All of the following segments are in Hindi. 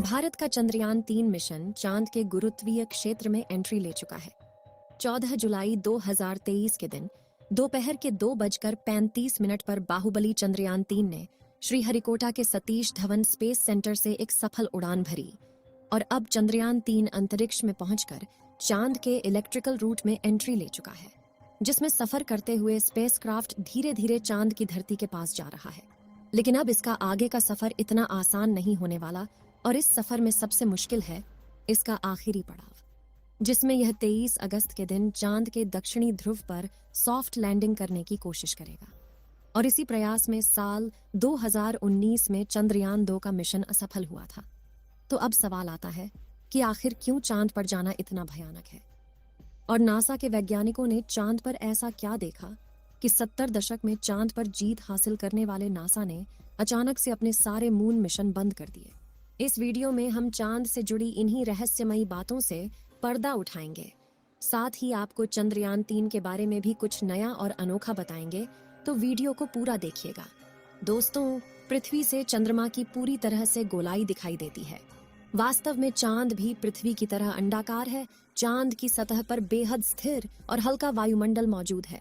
भारत का चंद्रयान 3 मिशन चांद के गुरुत्वीय क्षेत्र में एंट्री ले चुका है। 14 जुलाई 2023 के दिन दोपहर के 2:35 पर बाहुबली चंद्रयान 3 ने श्रीहरिकोटा के सतीश धवन स्पेस सेंटर से एक सफल उड़ान भरी और अब चंद्रयान 3 अंतरिक्ष में पहुंचकर चांद के इलेक्ट्रिकल रूट में एंट्री ले चुका है, जिसमें सफर करते हुए स्पेसक्राफ्ट धीरे धीरे चांद की धरती के पास जा रहा है। लेकिन अब इसका आगे का सफर इतना आसान नहीं होने वाला और इस सफर में सबसे मुश्किल है इसका आखिरी पड़ाव, जिसमें यह 23 अगस्त के दिन चांद के दक्षिणी ध्रुव पर सॉफ्ट लैंडिंग करने की कोशिश करेगा। और इसी प्रयास में साल 2019 में चंद्रयान 2 का मिशन असफल हुआ था। तो अब सवाल आता है कि आखिर क्यों चांद पर जाना इतना भयानक है, और नासा के वैज्ञानिकों ने चांद पर ऐसा क्या देखा कि 70 दशक में चांद पर जीत हासिल करने वाले नासा ने अचानक से अपने सारे मून मिशन बंद कर दिए। इस वीडियो में हम चांद से जुड़ी इन्हीं रहस्यमयी बातों से पर्दा उठाएंगे। साथ ही आपको चंद्रयान 3 के बारे में भी कुछ नया और अनोखा बताएंगे, तो वीडियो को पूरा देखिएगा। दोस्तों, पृथ्वी से चंद्रमा की पूरी तरह से गोलाई दिखाई देती है। वास्तव में चांद भी पृथ्वी की तरह अंडाकार है। चांद की सतह पर बेहद स्थिर और हल्का वायुमंडल मौजूद है।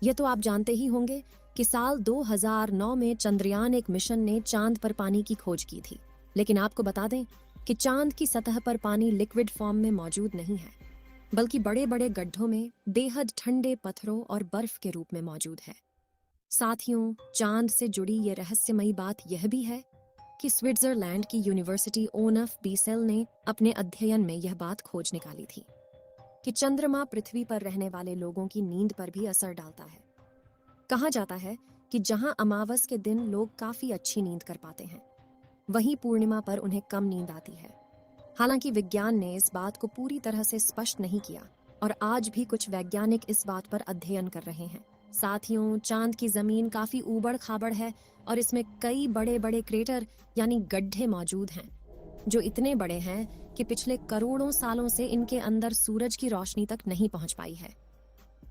यह तो आप जानते ही होंगे कि साल 2009 में चंद्रयान 1 मिशन ने चांद पर पानी की खोज की थी। लेकिन आपको बता दें कि चांद की सतह पर पानी लिक्विड फॉर्म में मौजूद नहीं है, बल्कि बड़े बड़े गड्ढों में बेहद ठंडे पत्थरों और बर्फ के रूप में मौजूद है। साथियों, चांद से जुड़ी ये रहस्यमयी बात यह भी है कि स्विट्जरलैंड की यूनिवर्सिटी ओनफ बीसेल ने अपने अध्ययन में यह बात खोज निकाली थी कि चंद्रमा पृथ्वी पर रहने वाले लोगों की नींद पर भी असर डालता है। कहा जाता है कि जहां अमावस के दिन लोग काफी अच्छी नींद कर पाते हैं, वहीं पूर्णिमा पर उन्हें कम नींद आती है। हालांकि विज्ञान ने इस बात को पूरी तरह से स्पष्ट नहीं किया और आज भी कुछ वैज्ञानिक इस बात पर अध्ययन कर रहे हैं। साथियों, चांद की जमीन काफी ऊबड़ खाबड़ है और इसमें कई बड़े बड़े क्रेटर यानी गड्ढे मौजूद हैं, जो इतने बड़े हैं कि पिछले करोड़ों सालों से इनके अंदर सूरज की रोशनी तक नहीं पहुंच पाई है।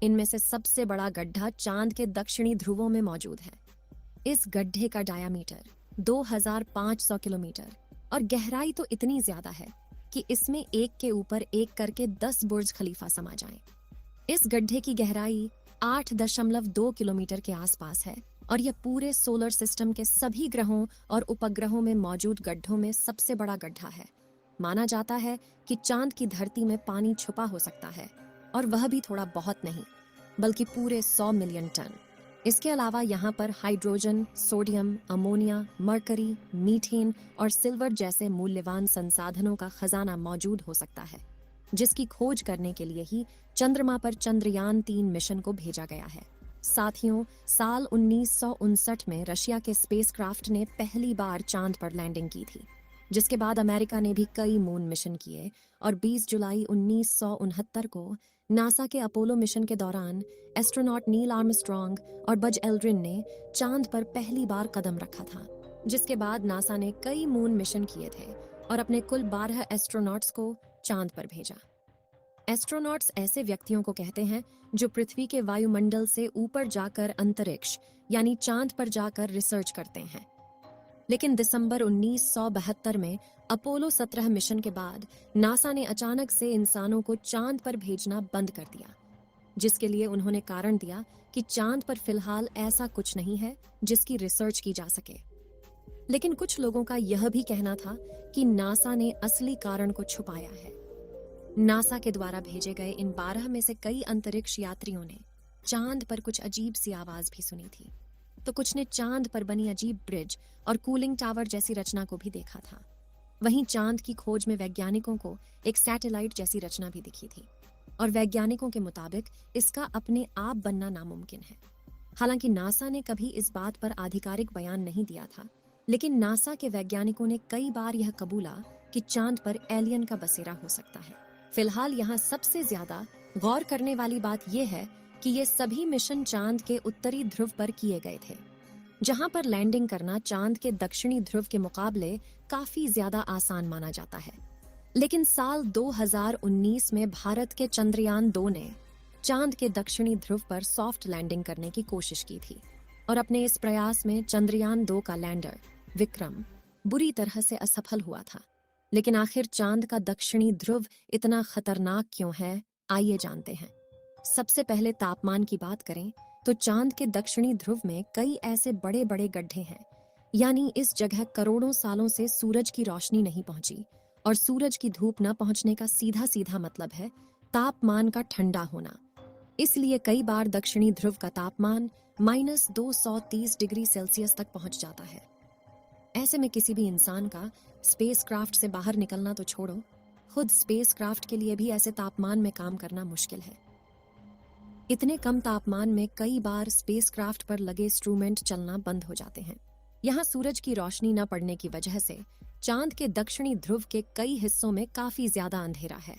इनमें से सबसे बड़ा गड्ढा चांद के दक्षिणी ध्रुवों में मौजूद है। इस गड्ढे का डायामीटर 2500 किलोमीटर और गहराई तो इतनी ज्यादा है कि इसमें एक के ऊपर एक करके 10 बुर्ज खलीफा समा जाएं। इस गड्ढे की गहराई 8.2 किलोमीटर के आसपास है और यह पूरे सोलर सिस्टम के सभी ग्रहों और उपग्रहों में मौजूद गड्ढों में सबसे बड़ा गड्ढा है। माना जाता है कि चांद की धरती में पानी छुपा हो सकता है, और वह भी थोड़ा बहुत नहीं, बल्कि पूरे 100 मिलियन टन। इसके अलावा यहाँ पर hydrogen, sodium, ammonia, mercury, methane और सिल्वर जैसे मूल्यवान संसाधनों का खजाना मौजूद हो सकता है, जिसकी खोज करने के लिए ही चंद्रमा पर चंद्रयान 3 मिशन को भेजा गया है। साथियों, साल 1959 में रशिया के स्पेसक्राफ्ट ने पहली बार चांद पर लैंडिंग की थी, जिसके बाद अमेरिका ने भी कई मून मिशन किए और 20 जुलाई 1969 को नासा के अपोलो मिशन के दौरान एस्ट्रोनॉट नील आर्मस्ट्रॉन्ग और बज एल्ड्रिन ने चांद पर पहली बार कदम रखा था। जिसके बाद नासा ने कई मून मिशन किए थे और अपने कुल 12 एस्ट्रोनॉट्स को चांद पर भेजा। एस्ट्रोनॉट्स ऐसे व्यक्तियों को कहते हैं जो पृथ्वी के वायुमंडल से ऊपर जाकर अंतरिक्ष यानी चांद पर जाकर रिसर्च करते हैं। लेकिन दिसंबर 1972 में अपोलो 17 मिशन के बाद नासा ने अचानक से इंसानों को चांद पर भेजना बंद कर दिया, जिसके लिए उन्होंने कारण दिया कि चांद पर फिलहाल ऐसा कुछ नहीं है जिसकी रिसर्च की जा सके। लेकिन कुछ लोगों का यह भी कहना था कि नासा ने असली कारण को छुपाया है। नासा के द्वारा भेजे गए इन 12 में से कई अंतरिक्ष यात्रियों ने चांद पर कुछ अजीब सी आवाज भी सुनी थी, तो कुछ ने चांद पर बनी अजीब ब्रिज और कूलिंग टावर जैसी रचना को भी देखा था। वहीं चांद की खोज में वैज्ञानिकों को एक सैटेलाइट जैसी रचना भी दिखी थी, और वैज्ञानिकों के मुताबिक इसका अपने आप बनना नामुमकिन है। हालांकि नासा ने कभी इस बात पर आधिकारिक बयान नहीं दिया था, लेकिन नासा के वैज्ञानिकों ने कई बार यह कबूला कि चांद पर एलियन का बसेरा हो सकता है। फिलहाल यहाँ सबसे ज्यादा गौर करने वाली बात यह है कि ये सभी मिशन चांद के उत्तरी ध्रुव पर किए गए थे, जहां पर लैंडिंग करना चांद के दक्षिणी ध्रुव के मुकाबले काफी ज्यादा आसान माना जाता है। लेकिन साल 2019 में भारत के चंद्रयान 2 ने चांद के दक्षिणी ध्रुव पर सॉफ्ट लैंडिंग करने की कोशिश की थी, और अपने इस प्रयास में चंद्रयान 2 का लैंडर विक्रम बुरी तरह से असफल हुआ था। लेकिन आखिर चांद का दक्षिणी ध्रुव इतना खतरनाक क्यों है, आइए जानते हैं। सबसे पहले तापमान की बात करें तो चांद के दक्षिणी ध्रुव में कई ऐसे बड़े बड़े गड्ढे हैं। यानी इस जगह करोड़ों सालों से सूरज की रोशनी नहीं पहुंची, और सूरज की धूप न पहुंचने का सीधा सीधा मतलब है तापमान का ठंडा होना। इसलिए कई बार दक्षिणी ध्रुव का तापमान -230 डिग्री सेल्सियस तक पहुंच जाता है। ऐसे में किसी भी इंसान का स्पेसक्राफ्ट से बाहर निकलना तो छोड़ो, खुद स्पेसक्राफ्ट के लिए भी ऐसे तापमान में काम करना मुश्किल है। इतने कम तापमान में कई बार स्पेसक्राफ्ट पर लगे इंस्ट्रूमेंट चलना बंद हो जाते हैं। यहाँ सूरज की रोशनी न पड़ने की वजह से चांद के दक्षिणी ध्रुव के कई हिस्सों में काफी ज्यादा अंधेरा है,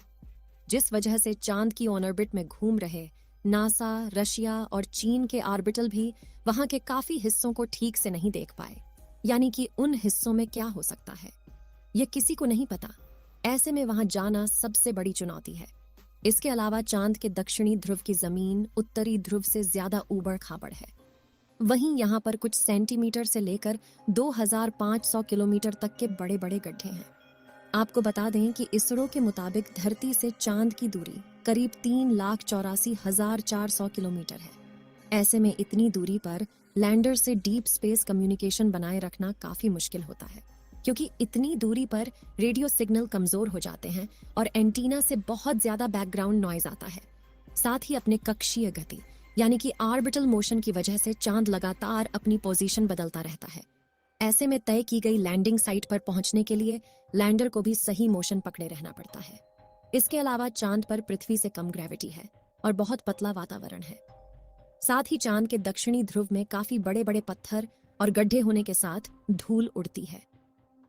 जिस वजह से चांद की ऑर्बिट में घूम रहे नासा, रशिया और चीन के ऑर्बिटल भी वहां के काफी हिस्सों को ठीक से नहीं देख पाए। यानी कि उन हिस्सों में क्या हो सकता है, यह किसी को नहीं पता। ऐसे में वहां जाना सबसे बड़ी चुनौती है। इसके अलावा चांद के दक्षिणी ध्रुव की जमीन उत्तरी ध्रुव से ज्यादा ऊबड़ खाबड़ है। वहीं यहाँ पर कुछ सेंटीमीटर से लेकर 2500 किलोमीटर तक के बड़े बड़े गड्ढे हैं। आपको बता दें कि इसरो के मुताबिक धरती से चांद की दूरी करीब 3,84,400 किलोमीटर है। ऐसे में इतनी दूरी पर लैंडर से डीप स्पेस कम्युनिकेशन बनाए रखना काफी मुश्किल होता है, क्योंकि इतनी दूरी पर रेडियो सिग्नल कमजोर हो जाते हैं और एंटीना से बहुत ज्यादा बैकग्राउंड नॉइज आता है। साथ ही अपने कक्षीय गति यानी कि ऑर्बिटल मोशन की वजह से चांद लगातार अपनी पोजीशन बदलता रहता है। ऐसे में तय की गई लैंडिंग साइट पर पहुंचने के लिए लैंडर को भी सही मोशन पकड़े रहना पड़ता है। इसके अलावा चांद पर पृथ्वी से कम ग्रेविटी है और बहुत पतला वातावरण है। साथ ही चांद के दक्षिणी ध्रुव में काफी बड़े बड़े पत्थर और गड्ढे होने के साथ धूल उड़ती है,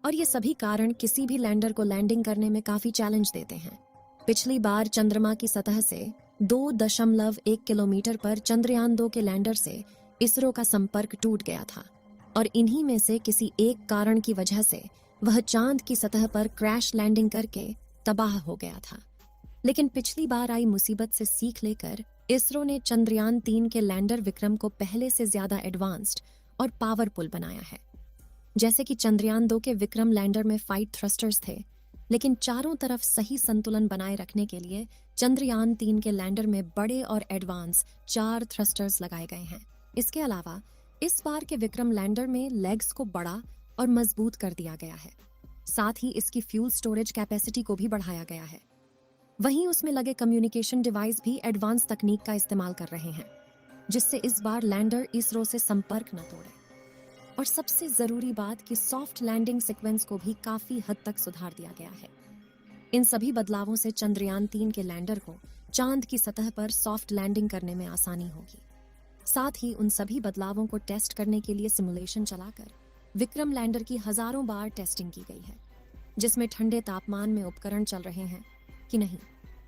और ये सभी कारण किसी भी लैंडर को लैंडिंग करने में काफी चैलेंज देते हैं। पिछली बार चंद्रमा की सतह से 2.1 किलोमीटर पर चंद्रयान 2 के लैंडर से इसरो का संपर्क टूट गया था, और इन्हीं में से किसी एक कारण की वजह से वह चांद की सतह पर क्रैश लैंडिंग करके तबाह हो गया था। लेकिन पिछली बार आई मुसीबत से सीख लेकर इसरो ने चंद्रयान 3 के लैंडर विक्रम को पहले से ज्यादा एडवांस्ड और पावरफुल बनाया है। जैसे कि चंद्रयान 2 के विक्रम लैंडर में 5 थ्रस्टर्स थे, लेकिन चारों तरफ सही संतुलन बनाए रखने के लिए चंद्रयान 3 के लैंडर में बड़े और एडवांस 4 थ्रस्टर्स लगाए गए हैं। इसके अलावा इस बार के विक्रम लैंडर में लेग्स को बड़ा और मजबूत कर दिया गया है। साथ ही इसकी फ्यूल स्टोरेज कैपेसिटी को भी बढ़ाया गया है। वहीं उसमें लगे कम्युनिकेशन डिवाइस भी एडवांस तकनीक का इस्तेमाल कर रहे हैं, जिससे इस बार लैंडर इसरो से संपर्क न तोड़े। और सबसे जरूरी बात कि सॉफ्ट लैंडिंग सीक्वेंस को भी काफी हद तक सुधार दिया गया है। इन सभी बदलावों से चंद्रयान 3 के लैंडर को चांद की सतह पर सॉफ्ट लैंडिंग करने में आसानी होगी। साथ ही उन सभी बदलावों को टेस्ट करने के लिए सिमुलेशन चलाकर विक्रम लैंडर की हजारों बार टेस्टिंग की गई है, जिसमें ठंडे तापमान में उपकरण चल रहे हैं कि नहीं,